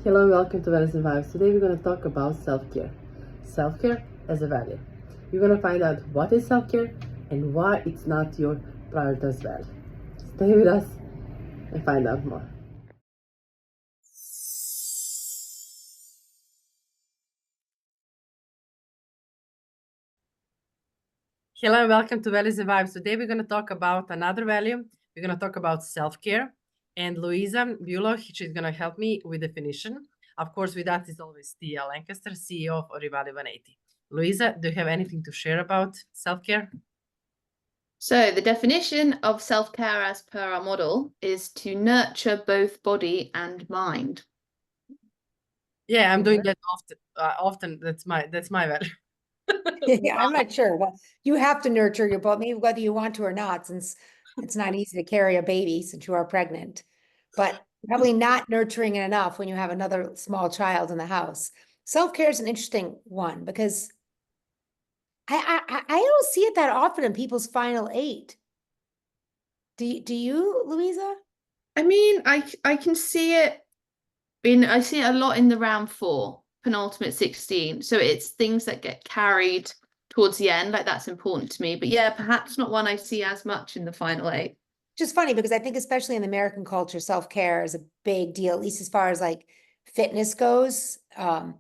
Hello and welcome to Wellness and Vibes. Today we're going to talk about self-care. Self-care as a value. We're going to find out what is self-care and why it's not your priority as well. Stay with us and find out more. Hello and welcome to Wellness and Vibes. Today we're going to talk about another value. We're going to talk about self-care. And Louisa Bulow, she's going to help me with definition. Of course, with that is always Tia Lancaster, CEO of Orivali 180. Louisa, do you have anything to share about self-care? So the definition of self-care as per our model is to nurture both body and mind. Yeah, I'm doing that often. That's my value. Yeah, I'm not sure. Well, you have to nurture your body, whether you want to or not, since it's not easy to carry a baby since you are pregnant, but probably not nurturing it enough when you have another small child in the house. Self-care is an interesting one because I don't see it that often in people's final eight. Do you, Louisa? I mean, I can see it I see it a lot in the round 4, penultimate 16. So it's things that get carried towards the end, like that's important to me. But yeah, perhaps not one I see as much in the final 8. Just funny because I think especially in American culture, self-care is a big deal, at least as far as like fitness goes. But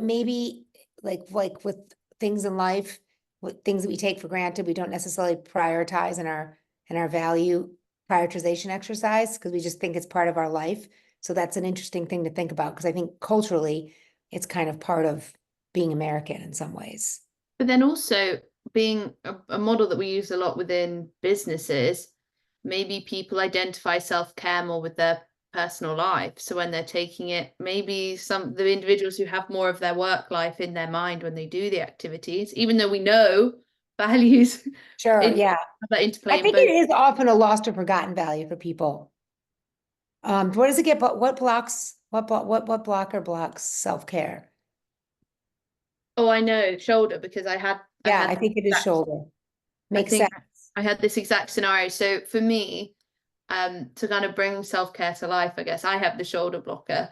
maybe like with things in life, with things that we take for granted, we don't necessarily prioritize in our value prioritization exercise because we just think it's part of our life. So that's an interesting thing to think about because I think culturally it's kind of part of being American in some ways. But then also being a model that we use a lot within businesses, maybe people identify self-care more with their personal life. So when they're taking it, maybe the individuals who have more of their work life in their mind when they do the activities, even though we know values. Sure, yeah. That interplay. I think it is often a lost or forgotten value for people. What does it get? But what blocker blocks self-care? Oh, I know, shoulder, because I think it is shoulder. Makes sense. I had this exact scenario. So for me, to kind of bring self-care to life, I guess I have the shoulder blocker.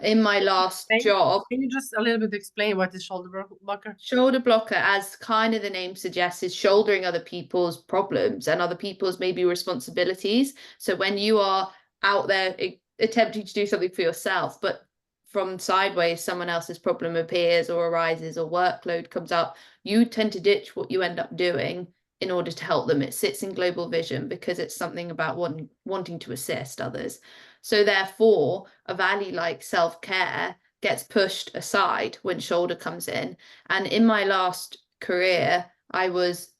In my last job. Can you just a little bit explain what is shoulder blocker? Shoulder blocker, as kind of the name suggests, is shouldering other people's problems and other people's maybe responsibilities. So when you are out there attempting to do something for yourself, but from sideways someone else's problem appears or arises or workload comes up, you tend to ditch what you end up doing in order to help them. It sits in global vision because it's something about wanting to assist others. So therefore, a value like self-care gets pushed aside when shoulder comes in. And in my last career, my last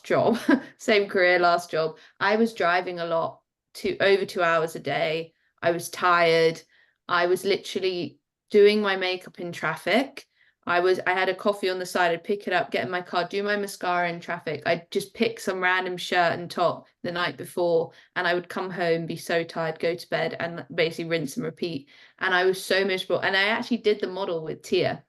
job, same career, last job, I was driving a lot, over 2 hours a day. I was tired. I was literally doing my makeup in traffic. I had a coffee on the side. I'd pick it up, get in my car, do my mascara in traffic. I'd just pick some random shirt and top the night before, and I would come home, be so tired, go to bed, and basically rinse and repeat. And I was so miserable. And I actually did the model with Tia,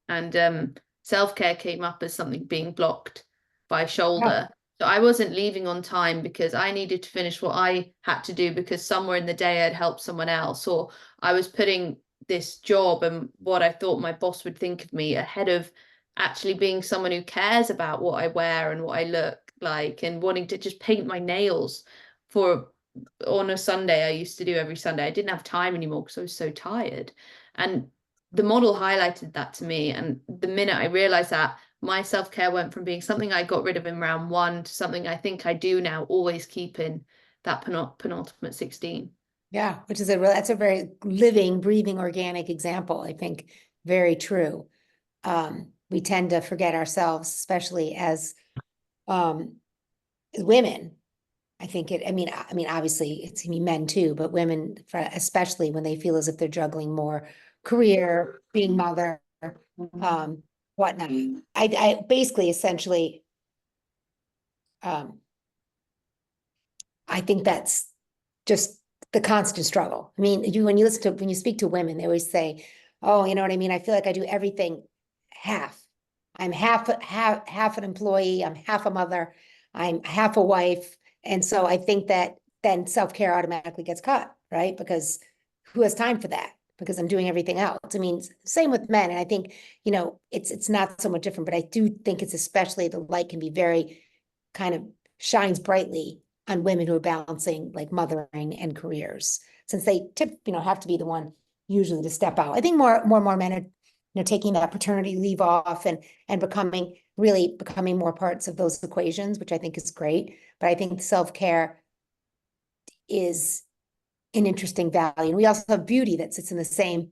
and self-care came up as something being blocked by shoulder. So I wasn't leaving on time because I needed to finish what I had to do because somewhere in the day I'd helped someone else, or I was putting this job and what I thought my boss would think of me ahead of actually being someone who cares about what I wear and what I look like, and wanting to just paint my nails on a Sunday. I used to do every Sunday. I didn't have time anymore because I was so tired. And the model highlighted that to me. And the minute I realized that, my self-care went from being something I got rid of in round 1 to something I think I do now, always keep in that penultimate 16. Yeah, that's a very living, breathing, organic example. I think very true. We tend to forget ourselves, especially as women. I think I mean, obviously it's gonna be men too, but women, especially when they feel as if they're juggling more career, being mother, whatnot. I basically essentially, I think that's just the constant struggle. I mean, when you speak to women, they always say, oh, you know what I mean? I feel like I do everything half. I'm half an employee. I'm half a mother. I'm half a wife. And so I think that then self-care automatically gets cut, right? Because who has time for that? Because I'm doing everything else. I mean, same with men. And I think, you know, it's not so much different, but I do think it's especially the light can be very kind of shines brightly on women who are balancing like mothering and careers, since they have to be the one usually to step out. I think more and more men are, taking that paternity leave off and becoming more parts of those equations, which I think is great. But I think self-care is an interesting value. And we also have beauty that sits in the same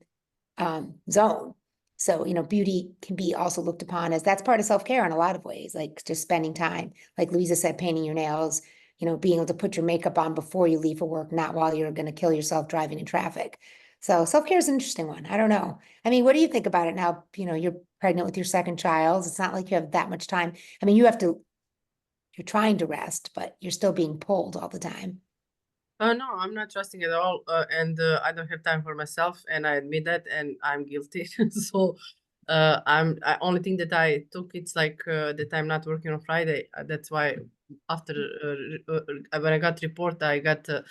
zone. So, beauty can be also looked upon as that's part of self-care in a lot of ways, like just spending time, like Louisa said, painting your nails, being able to put your makeup on before you leave for work, not while you're going to kill yourself driving in traffic. So self-care is an interesting one. I don't know. I mean, what do you think about it now? You're pregnant with your second child. It's not like you have that much time. I mean, you're trying to rest, but you're still being pulled all the time. No, I'm not trusting at all, and I don't have time for myself, and I admit that, and I'm guilty. So, only thing that I took, it's like that I'm not working on Friday. That's why after when I got report, I got a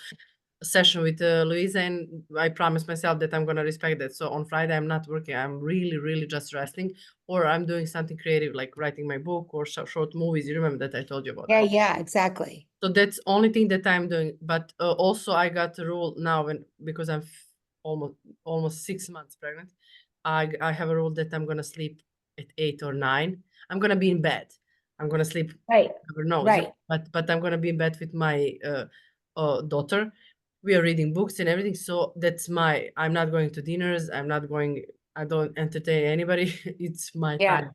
session with Louisa, and I promised myself that I'm gonna respect that. So on Friday, I'm not working. I'm really, really just resting, or I'm doing something creative, like writing my book or short movies. You remember that I told you about that? Yeah, exactly. So that's only thing that I'm doing. But also I got a rule now, because I'm almost 6 months pregnant. I have a rule that I'm gonna sleep at 8 or 9. I'm gonna be in bed. I'm gonna sleep. Right. Never knows. Right. But I'm gonna be in bed with my daughter. We are reading books and everything. So I'm not going to dinners. I don't entertain anybody. It's my Yeah. time.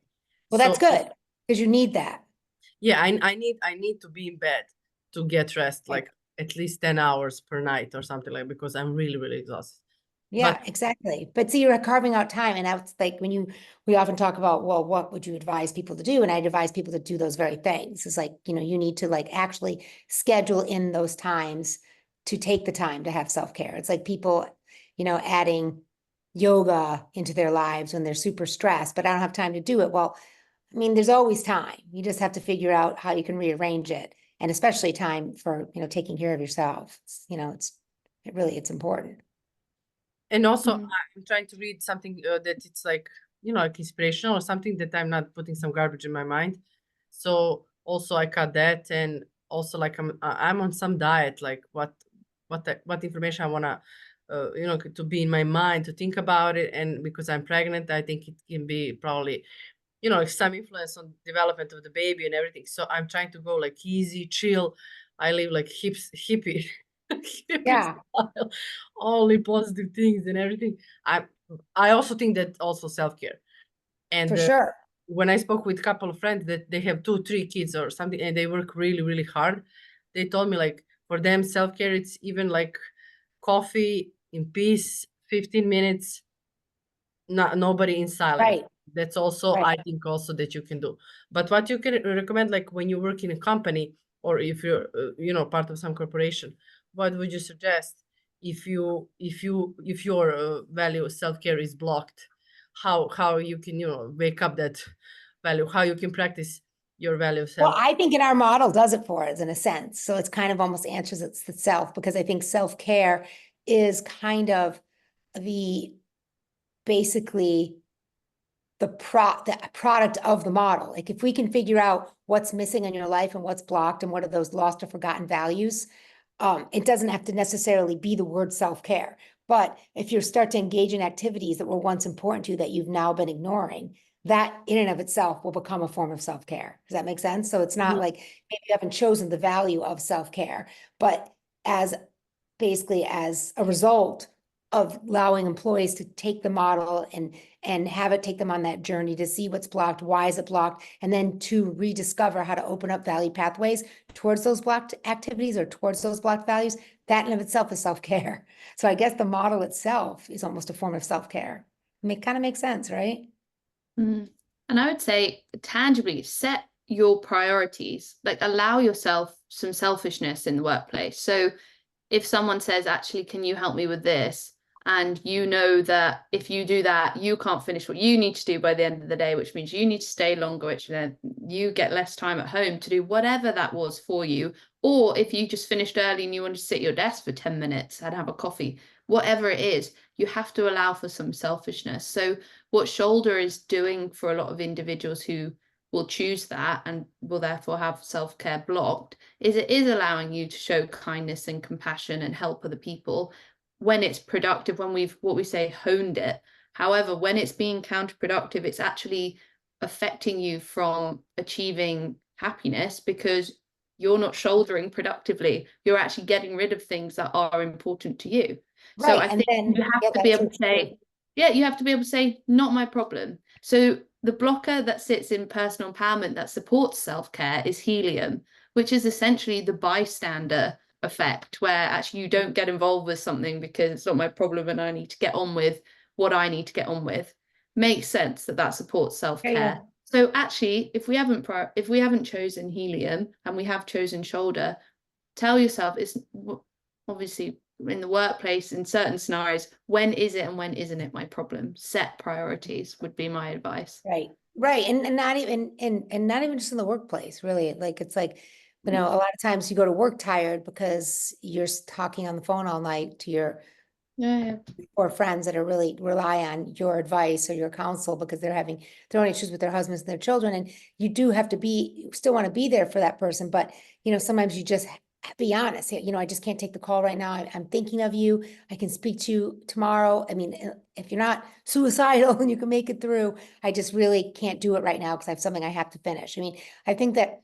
Well, that's good because you need that. Yeah, I need to be in bed to get rest, like at least 10 hours per night or something like, because I'm really, really exhausted. Yeah, exactly. But see, you're carving out time, and that's like we often talk about, well, what would you advise people to do? And I advise people to do those very things. It's like, you need to like actually schedule in those times to take the time to have self-care. It's like people, adding yoga into their lives when they're super stressed, but I don't have time to do it. Well, I mean, there's always time. You just have to figure out how you can rearrange it, and especially time for, taking care of yourself. It's important. And also I'm trying to read something that it's like, like inspirational or something, that I'm not putting some garbage in my mind. So also I cut that, and also like I'm on some diet, like what information I wanna to be in my mind, to think about it. And because I'm pregnant, I think it can be probably some influence on development of the baby and everything. So I'm trying to go like easy, chill. I live like hippie, hippie style, only positive things and everything. I also think that also self-care. And For sure. when I spoke with a couple of friends that they have 2-3 kids or something, and they work really, really hard, they told me like for them self-care, it's even like coffee in peace, 15 minutes, nobody in silence. Right. That's also, I think also that you can do. But what you can recommend, like when you work in a company, or if you're part of some corporation, what would you suggest if your value self-care is blocked? How you can wake up that value, how you can practice your value of Well, self. I think in our model does it for us in a sense. So it's kind of almost answers itself, because I think self-care is kind of basically the product of the model. Like if we can figure out what's missing in your life and what's blocked and what are those lost or forgotten values, it doesn't have to necessarily be the word self-care. But if you start to engage in activities that were once important to you that you've now been ignoring, that in and of itself will become a form of self-care. Does that make sense? So it's not like maybe you haven't chosen the value of self-care, but basically as a result of allowing employees to take the model and have it take them on that journey to see what's blocked, why is it blocked, and then to rediscover how to open up value pathways towards those blocked activities or towards those blocked values, that in of itself is self-care. So I guess the model itself is almost a form of self-care. Kind of makes sense, right? And I would say tangibly set your priorities, like allow yourself some selfishness in the workplace. So if someone says, actually, can you help me with this? And you know that if you do that, you can't finish what you need to do by the end of the day, which means you need to stay longer, which then you get less time at home to do whatever that was for you, Or if you just finished early and you want to sit at your desk for 10 minutes and have a coffee, whatever it is, you have to allow for some selfishness. So what shoulder is doing for a lot of individuals who will choose that and will therefore have self-care blocked is it is allowing you to show kindness and compassion and help other people when it's productive, when we've, what we say, honed it. However, when it's being counterproductive, it's actually affecting you from achieving happiness because you're not shouldering productively. You're actually getting rid of things that are important to you. Right. So I think you have to be able to say, yeah, you have to be able to say, not my problem. So the blocker that sits in personal empowerment that supports self-care is helium, which is essentially the bystander effect, where actually you don't get involved with something because it's not my problem and I need to get on with what I need to get on with. Makes sense that that supports self-care. Yeah. So actually, if we haven't chosen helium and we have chosen shoulder, tell yourself, it's obviously in the workplace, in certain scenarios, when is it and when isn't it my problem? Set priorities would be my advice. Right. Right. And not even and not even just in the workplace, really. Like it's like, you know, a lot of times you go to work tired because you're talking on the phone all night to your or friends that are really rely on your advice or your counsel because they're having their own issues with their husbands and their children. And you do have to be, still want to be there for that person. But, you know, sometimes you just be honest. You know, I just can't take the call right now. I'm thinking of you. I can speak to you tomorrow. I mean, if you're not suicidal and you can make it through, I just really can't do it right now because I have something I have to finish. I mean, I think that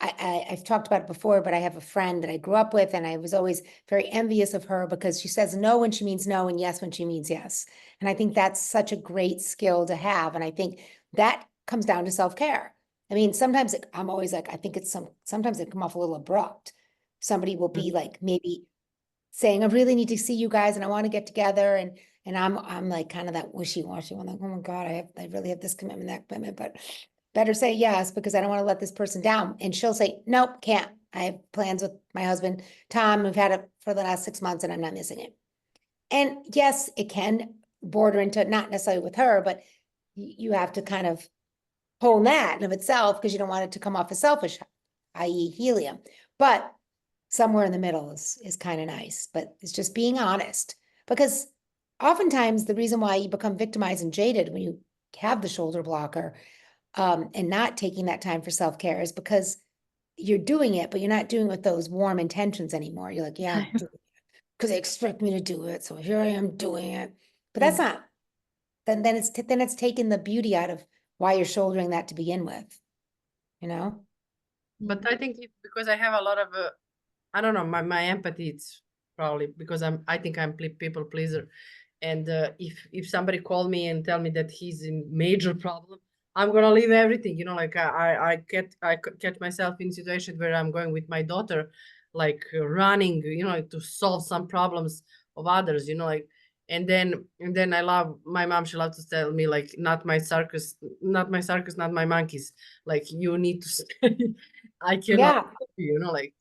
I've talked about it before, but I have a friend that I grew up with, and I was always very envious of her because she says no when she means no and yes when she means yes. And I think that's such a great skill to have. And I think that comes down to self-care. I mean, sometimes I'm always like, I think it's sometimes it come off a little abrupt. Somebody will be like maybe saying, I really need to see you guys and I want to get together. And I'm like kind of that wishy-washy one, like, oh my God, I really have this commitment, that commitment, but better say yes, because I don't want to let this person down. And she'll say, nope, can't. I have plans with my husband, Tom. We've had it for the last 6 months and I'm not missing it. And yes, it can border into, not necessarily with her, but you have to kind of hold that in of itself because you don't want it to come off as selfish, i.e. helium. But somewhere in the middle is kind of nice, but it's just being honest, because oftentimes the reason why you become victimized and jaded when you have the shoulder blocker and not taking that time for self-care is because you're doing it, but you're not doing it with those warm intentions anymore. You're like, yeah, because they expect me to do it. So here I am doing it. But that's not, then it's taken the beauty out of why you're shouldering that to begin with, you know? But I think because I have a lot of, I don't know, my empathy, it's probably because I think I'm people pleaser. And if somebody call me and tell me that he's in major problem, I'm gonna leave everything, you know, like I catch myself in situation where I'm going with my daughter, like running, you know, to solve some problems of others, you know, like, and then I love my mom. She loves to tell me like, not my circus, not my monkeys. Like you need to stay. I cannot, you know, like,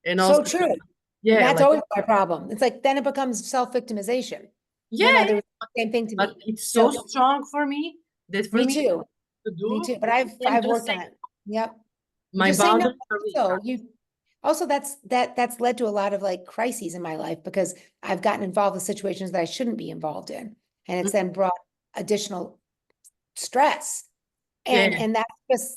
and So also, true. yeah, That's like, always my problem. It's like, then it becomes self-victimization. yeah, My mother was the same thing to but me. it's so strong for me that for Me me too. to do. Me too. But I've just worked say, on it. Yep. my Just say no. boundaries are weak. So also that's led to a lot of like crises in my life because I've gotten involved with situations that I shouldn't be involved in. And it's then brought additional stress. And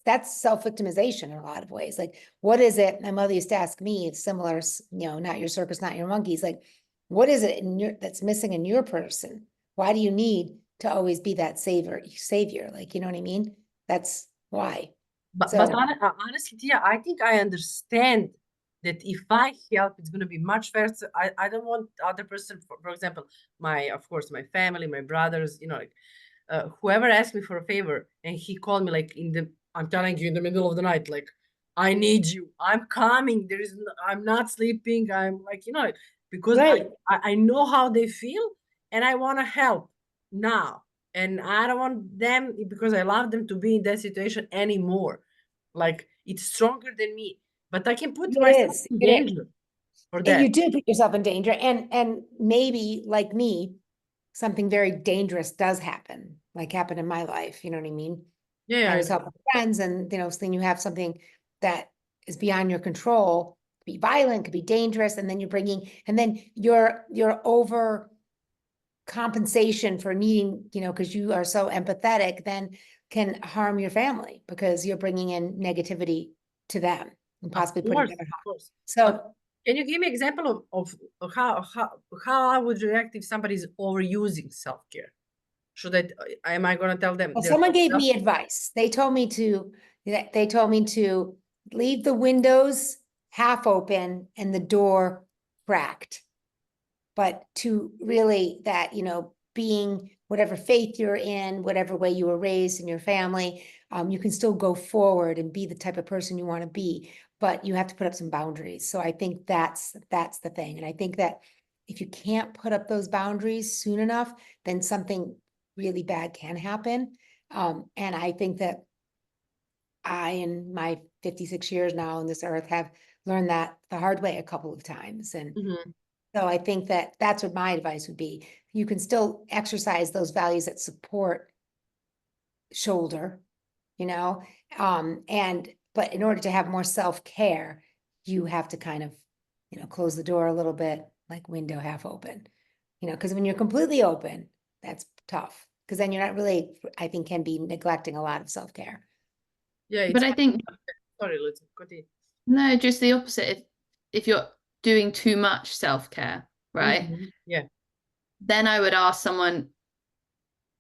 that's self-victimization in a lot of ways. Like, what is it? My mother used to ask me, it's similar, you know, not your circus, not your monkeys. Like, what is it that's missing in your person? Why do you need to always be that savior? Like, you know what I mean? That's why. But So honestly, Tia, I think I understand that if I help, it's going to be much faster. I don't want other person, for example, of course, my family, my brothers, you know, like, whoever asked me for a favor and he called me like I'm telling you in the middle of the night, like, I need you, I'm coming, I'm not sleeping, I'm like, you know, like, because I know how they feel and I want to help now. And I don't want them, because I love them, to be in that situation anymore. Like, it's stronger than me, but I can put myself in danger for that. you do put yourself in danger, and maybe like me, something very dangerous does happen, like happened in my life. You know what I mean? Yeah, I was helping friends, and you know, then you have something that is beyond your control, be violent, could be dangerous, and then and then your over compensation for needing, because you are so empathetic, then can harm your family because you're bringing in negativity to them and possibly putting them in harm. So can you give me an example of how I would react if somebody's overusing self-care? Am I going to tell them? Well, someone gave me advice. They told me to leave the windows half open and the door cracked. But to really being whatever faith you're in, whatever way you were raised in your family, you can still go forward and be the type of person you want to be, but you have to put up some boundaries. So I think that's the thing. And I think that if you can't put up those boundaries soon enough, then something really bad can happen. And I think that I, in my 56 years now on this earth, have learned that the hard way a couple of times. And so I think that that's what my advice would be. You can still exercise those values that support shoulder, but in order to have more self-care, you have to kind of, close the door a little bit, like window half open, because when you're completely open, that's tough. Because then you're not really, I think, can be neglecting a lot of self-care. Yeah, but I think, sorry, let's continue. No, just the opposite. If you're doing too much self-care, right? Yeah. Then I would ask someone,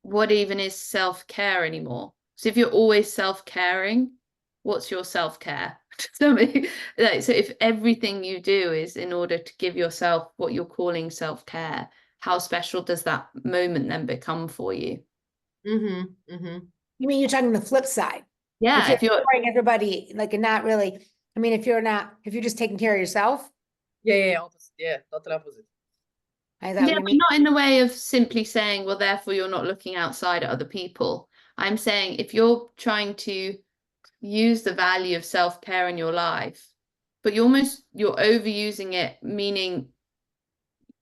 what even is self-care anymore? So if you're always self-caring, what's your self-care? So if everything you do is in order to give yourself what you're calling self-care, how special does that moment then become for you? You mean you're talking the flip side? Yeah, if you're ignoring everybody, like, and not really, if you're just taking care of yourself. Yeah, opposite. Yeah, total opposite. Yeah, but not in the way of simply saying, well, therefore you're not looking outside at other people. I'm saying if you're trying to use the value of self-care in your life, but you're overusing it, meaning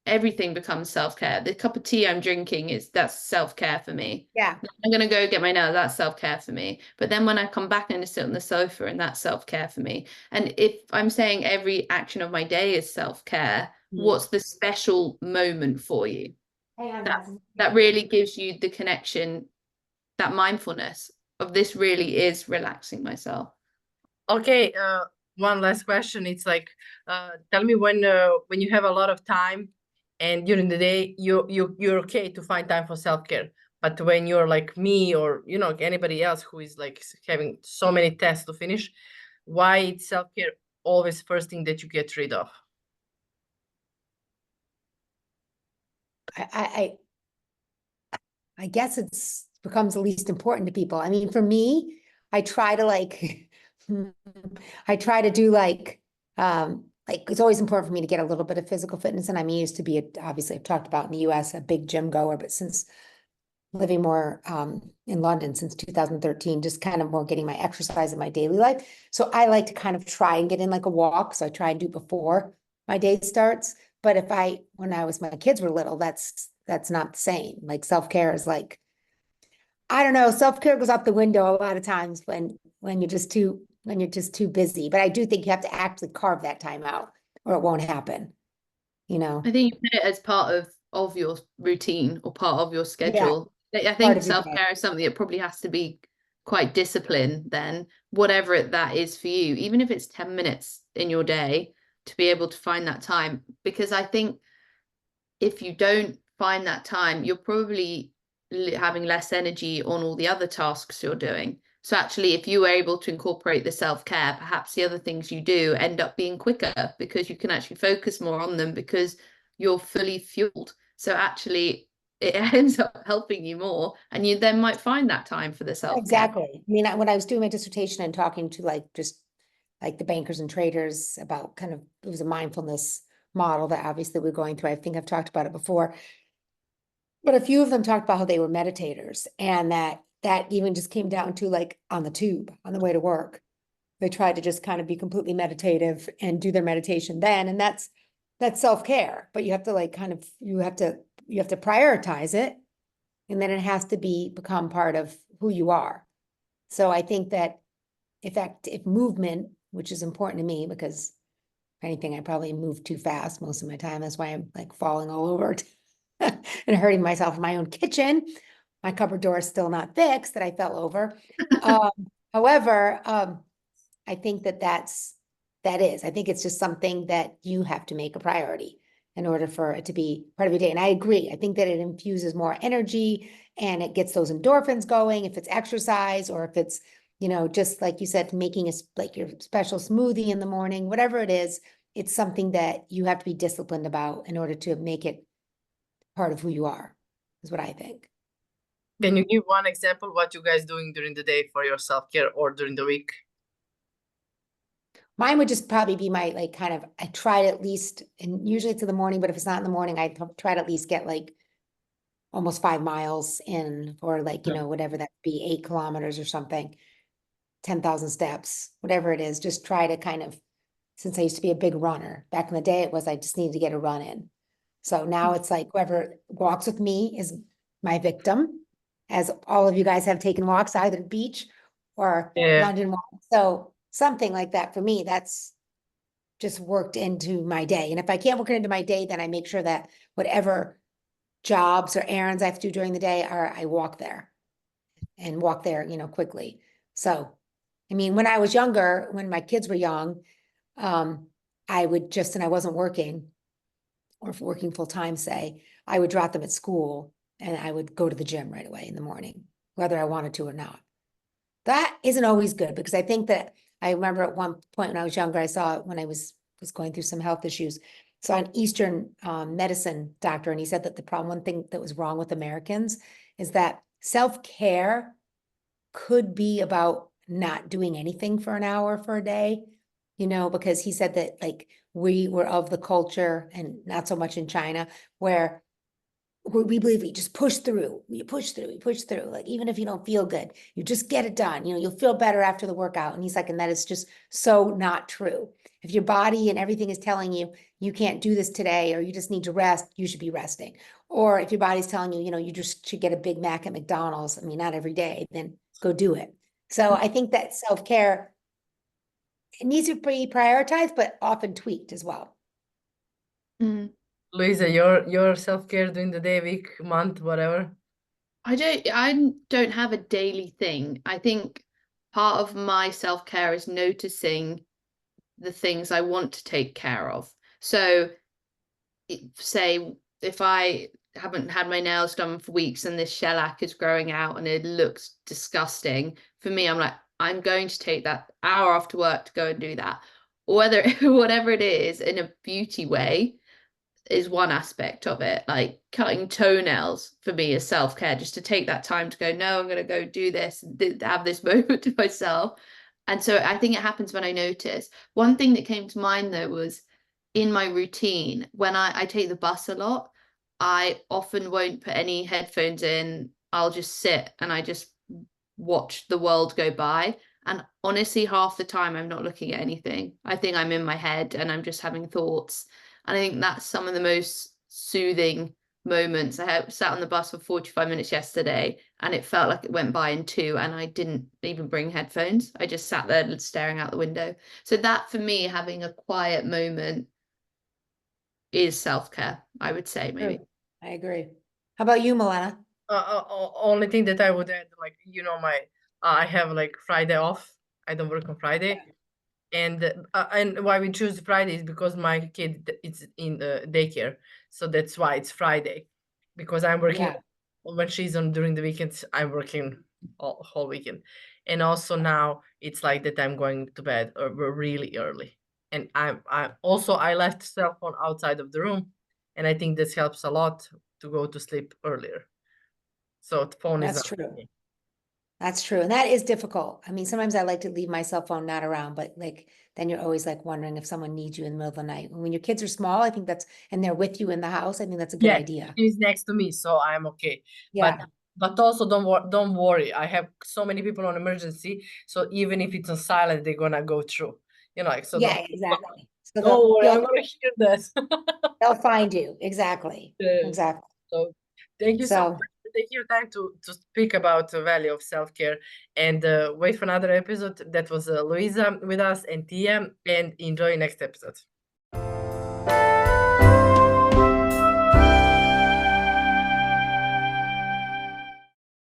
everything becomes self-care. The cup of tea I'm drinking that's self-care for me. Yeah. I'm going to go get my nails. That's self-care for me. But then when I come back and sit on the sofa, and that's self-care for me. And if I'm saying every action of my day is self-care, what's the special moment for you? That really gives you the connection, that mindfulness of this really is relaxing myself. Okay. One last question. It's like, tell me when you have a lot of time and during the day, you're okay to find time for self-care. But when you're like me or, anybody else who is like having so many tests to finish, why is self-care always first thing that you get rid of? I guess becomes the least important to people. For me, I try to do it's always important for me to get a little bit of physical fitness. And I used to be, obviously I've talked about in the US, a big gym goer, but since living more in London since 2013, just kind of more getting my exercise in my daily life. So I like to kind of try and get in like a walk. So I try and do before my day starts. But when my kids were little, that's not the same. Like self-care is like, I don't know, self-care goes out the window a lot of times when you're just too busy. But I do think you have to actually carve that time out or it won't happen. I think you put it as part of your routine or part of your schedule. Yeah. I think self-care is something that probably has to be quite disciplined then, whatever that is for you, even if it's 10 minutes in your day, to be able to find that time. Because I think if you don't find that time, you're probably having less energy on all the other tasks you're doing. So actually, if you were able to incorporate the self-care, perhaps the other things you do end up being quicker because you can actually focus more on them because you're fully fueled. So actually, it ends up helping you more, and you then might find that time for the self-care. Exactly. When I was doing my dissertation and talking to the bankers and traders about it was a mindfulness model that obviously we're going through. I think I've talked about it before, but a few of them talked about how they were meditators, and that even just came down to like on the tube on the way to work, they tried to just kind of be completely meditative and do their meditation then, and that's self-care. But you have to you have to prioritize it, and then it has to become part of who you are. So I think that if movement, which is important to me because If anything, I probably move too fast most of my time. That's why I'm like falling all over and hurting myself in my own kitchen. My cupboard door is still not fixed that I fell over. However, I think I think it's just something that you have to make a priority in order for it to be part of your day. And I agree. I think that it infuses more energy and it gets those endorphins going if it's exercise or if it's, just like you said, making like your special smoothie in the morning, whatever it is, it's something that you have to be disciplined about in order to make it part of who you are, is what I think. Can you give one example what you guys doing during the day for your self-care or during the week? Mine would just probably be my like kind of, I try to at least, and usually it's in the morning, but if it's not in the morning, I try to at least get like almost 5 miles in, or like, whatever that be, 8 kilometers or something, 10,000 steps, whatever it is, just try to kind of, since I used to be a big runner, back in the day, it was, I just needed to get a run in. So now it's like whoever walks with me is my victim, as all of you guys have taken walks either at the beach or London walk. So something like that for me, that's just worked into my day. And if I can't work it into my day, then I make sure that whatever jobs or errands I have to do during the day I walk there quickly. So, I mean, when I was younger, when my kids were young, I would just, and I wasn't working or working full time, say, I would drop them at school and I would go to the gym right away in the morning, whether I wanted to or not. That isn't always good because I think that I remember at one point when I was younger, I saw when I was going through some health issues, saw an Eastern medicine doctor, and he said that one thing that was wrong with Americans is that self-care could be about not doing anything for an hour for a day, because he said that like we were of the culture, and not so much in China, where we believe we just push through, you push through, like, even if you don't feel good, you just get it done, you'll feel better after the workout. And he's like, and that is just so not true. If your body and everything is telling you, you can't do this today, or you just need to rest, you should be resting. Or if your body's telling you, you just should get a Big Mac at McDonald's, I mean, not every day, then go do it. So I think that self-care, it needs to be prioritized, but often tweaked as well. Mm. Louisa, your self-care during the day, week, month, whatever? I don't have a daily thing. I think part of my self-care is noticing the things I want to take care of. So say if I haven't had my nails done for weeks and this shellac is growing out and it looks disgusting, for me, I'm like, I'm going to take that hour after work to go and do that. Or whatever it is, in a beauty way, is one aspect of it. Like cutting toenails for me is self-care, just to take that time to go, no, I'm going to go do this and have this moment to myself. And so I think it happens when I notice. One thing that came to mind though was in my routine, when I take the bus a lot, I often won't put any headphones in. I'll just sit and I just watch the world go by. And honestly, half the time I'm not looking at anything. I think I'm in my head and I'm just having thoughts. And I think that's some of the most soothing moments. I sat on the bus for 45 minutes yesterday and it felt like it went by in 2, and I didn't even bring headphones. I just sat there staring out the window. So that for me, having a quiet moment is self-care, I would say, maybe. I agree. How about you, Milena? Only thing that I would add, like, I have like Friday off. I don't work on Friday. And why we choose Friday is because my kid is in daycare, so that's why it's Friday. Because I'm working when she's on during the weekends, I'm working whole weekend, and also now it's like that I'm going to bed really early, and I left cell phone outside of the room, and I think this helps a lot to go to sleep earlier. So the phone is true. That's true. And that is difficult. I mean, sometimes I like to leave my cell phone not around, but like, then you're always like wondering if someone needs you in the middle of the night. When your kids are small, I think and they're with you in the house, I think that's a good idea. She's next to me, so I'm okay. Yeah. But also don't worry. I have so many people on emergency, so even if it's on silent, they're gonna go through. Like, so exactly. So don't worry, I'm gonna hear this. They'll find you. Exactly. Exactly. So thank you so much for taking your time to speak about the value of self-care, and wait for another episode. That was Louisa with us and Tia, and enjoy next episode.